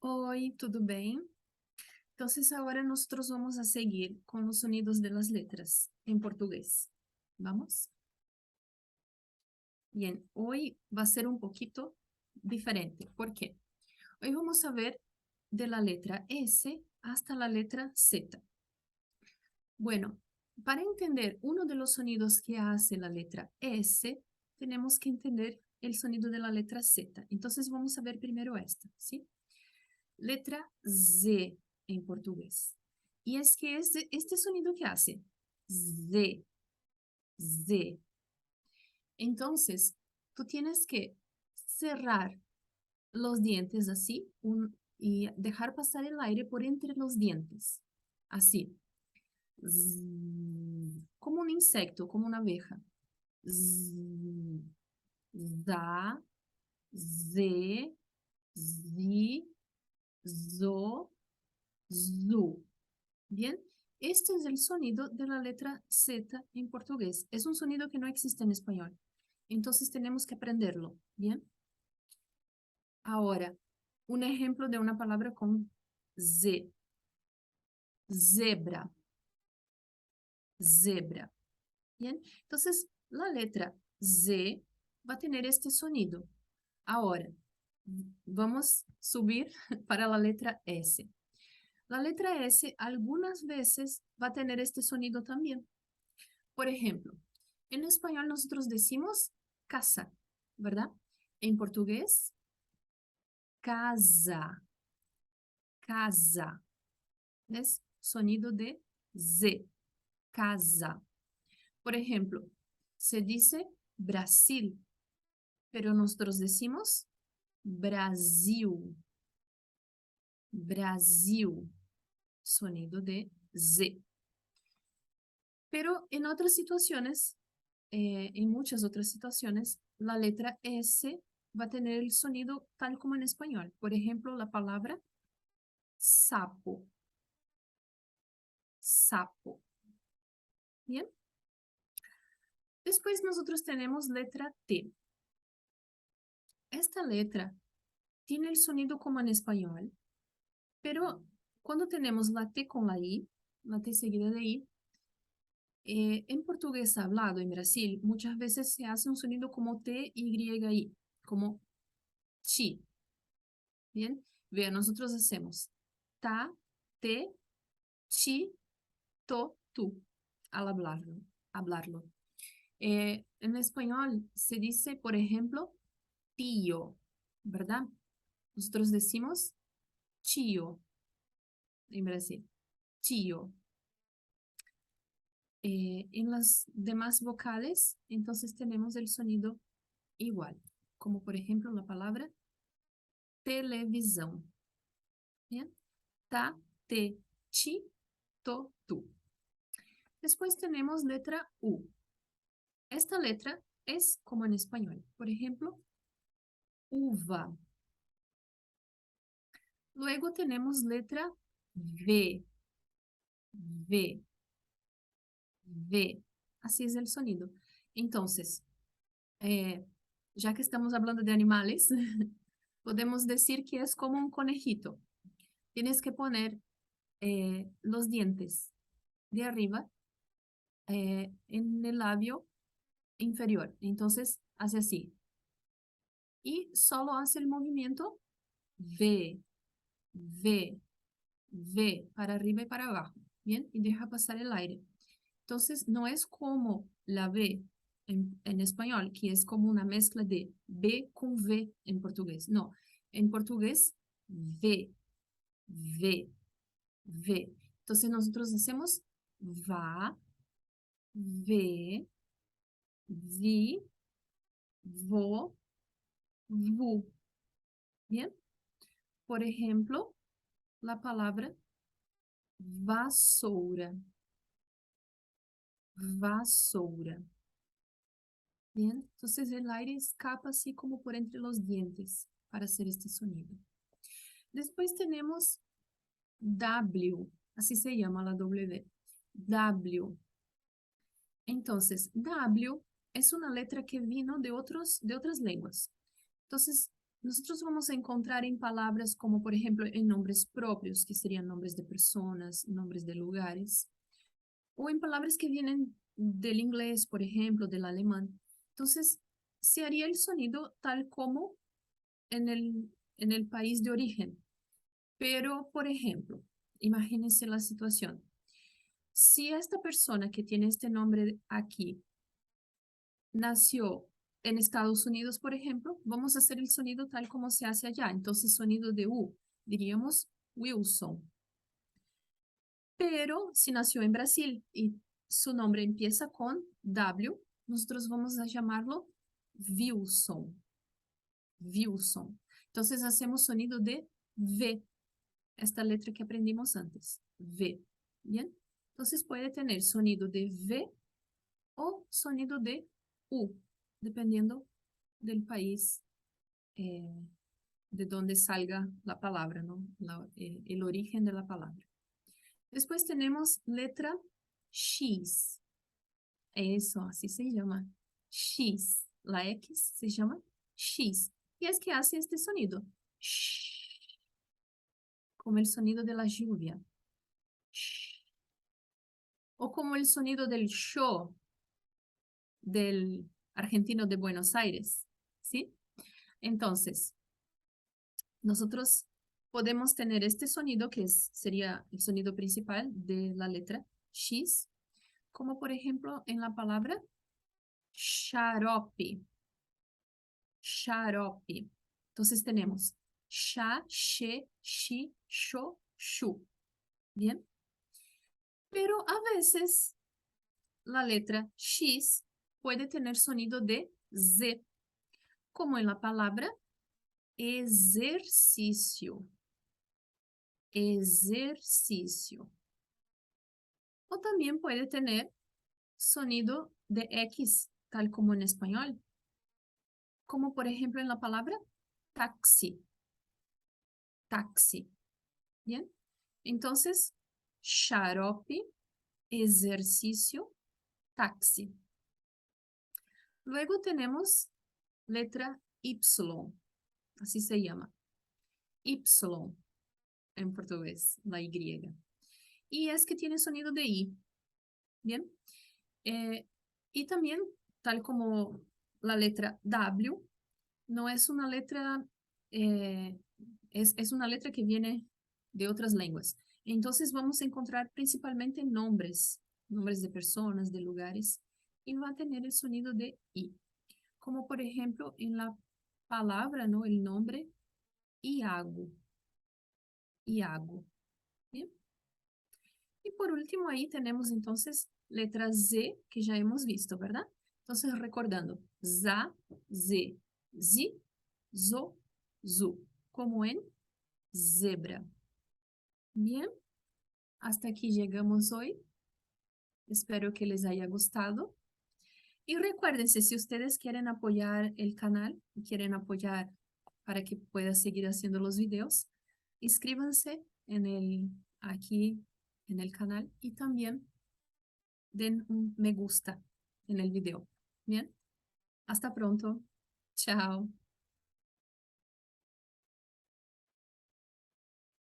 Oi, tudo bem? Então, agora nós vamos a seguir com os sonidos de las letras em português. Vamos? Bien, hoy va a ser un poquito diferente. ¿Por qué? Hoy vamos a ver de la letra S hasta la letra Z. Bueno, para entender uno de los sonidos que hace la letra S, tenemos que entender el sonido de la letra Z. Entonces vamos a ver primero esta, ¿sí? Letra Z en portugués. Y es que este sonido que hace Z, Z. Entonces, tú tienes que cerrar los dientes así y dejar pasar el aire por entre los dientes. Así. Z, como un insecto, como una abeja. Z, za, ze, zi, zo, zu. Bien, este es el sonido de la letra Z en portugués. Es un sonido que no existe en español. Entonces tenemos que aprenderlo. Bien. Ahora, un ejemplo de una palabra con Z. Zebra. Zebra. Bien. Entonces, la letra Z va a tener este sonido. Ahora, vamos a subir para la letra S. La letra S algunas veces va a tener este sonido también. Por ejemplo, en español nosotros decimos casa, ¿verdad? En portugués, casa, casa. Es sonido de Z, casa. Por ejemplo, se dice Brasil, pero nosotros decimos Brasil, Brasil, sonido de Z. Pero en otras situaciones, en muchas otras situaciones, la letra S va a tener el sonido tal como en español. Por ejemplo, la palabra sapo. Sapo. Bien. Después nosotros tenemos letra T. Esta letra tiene el sonido como en español, pero cuando tenemos la T con la T seguida de I, en portugués hablado en Brasil, muchas veces se hace un sonido como T, Y, I, como chi. Bien, vean, nosotros hacemos ta, te, chi, to, tu, al hablarlo. hablarlo. En español se dice, por ejemplo, tío, ¿verdad? Nosotros decimos chío en Brasil, chío. En las demás vocales, entonces tenemos el sonido igual, como por ejemplo la palabra televisão. Bien, ta, te, chi, to, tu. Después tenemos letra U. Esta letra es como en español. Por ejemplo, uva. Luego tenemos letra V. V. V. Así es el sonido. Entonces, ya que estamos hablando de animales, podemos decir que es como un conejito. Tienes que poner los dientes de arriba en el labio inferior. Entonces, hace así. Y solo hace el movimiento V, V, V, para arriba y para abajo. Bien, y deja pasar el aire. Entonces, no es como la V en español, que es como una mezcla de B con V en portugués. No, en portugués, V, V, V. Entonces, nosotros hacemos va, ve, vi, vo, vu. Bien. Por ejemplo, la palabra vassoura. Vassoura. Bien, entonces el aire escapa así como por entre los dientes para hacer este sonido. Después tenemos W, así se llama la W. W. Entonces, W es una letra que vino de otras lenguas. Entonces, nosotros vamos a encontrar en palabras como, por ejemplo, en nombres propios, que serían nombres de personas, nombres de lugares, o en palabras que vienen del inglés, por ejemplo, del alemán. Entonces, se haría el sonido tal como en el país de origen. Pero, por ejemplo, imagínense la situación. Si esta persona que tiene este nombre aquí nació en Estados Unidos, por ejemplo, vamos a hacer el sonido tal como se hace allá. Entonces, sonido de U, diríamos Wilson. Pero si nació en Brasil y su nombre empieza con W, nosotros vamos a llamarlo Wilson. Wilson. Entonces, hacemos sonido de V, esta letra que aprendimos antes, V. ¿Bien? Entonces, puede tener sonido de V o sonido de U, dependiendo del país de donde salga la palabra, ¿no? El origen de la palabra. Después tenemos letra X. Eso, así se llama. X. La X se llama X. Y es que hace este sonido. Sh, como el sonido de la lluvia. Sh. O como el sonido del show del argentino de Buenos Aires. ¿Sí? Entonces, nosotros podemos tener este sonido que sería el sonido principal de la letra X, como por ejemplo en la palabra xarope. Xarope. Entonces tenemos xa, xe, xi, xo, xu. ¿Bien? Pero a veces la letra X puede tener sonido de Z, como en la palabra ejercicio. Ejercicio. O también puede tener sonido de X, tal como en español. Como por ejemplo en la palabra taxi. Taxi. ¿Bien? Entonces, xarope, ejercicio, taxi. Luego tenemos letra Y, así se llama. Y en portugués, la Y. Y es que tiene sonido de I. ¿Bien? Y también, tal como la letra W, no es una letra, es una letra que viene de otras lenguas. Entonces vamos a encontrar principalmente nombres de personas, de lugares, y va a tener el sonido de I. Como por ejemplo en la palabra, ¿no? El nombre Iago. Iago. ¿Bien? Y por último ahí tenemos entonces letra Z que ya hemos visto, ¿verdad? Entonces recordando, za, z, zi, zo, zu, como en zebra. Bien, hasta aquí llegamos hoy. Espero que les haya gustado. Y recuérdense, si ustedes quieren apoyar el canal, quieren apoyar para que pueda seguir haciendo los videos, inscríbanse aquí en el canal y también den un me gusta en el video. Bien, hasta pronto. Chao.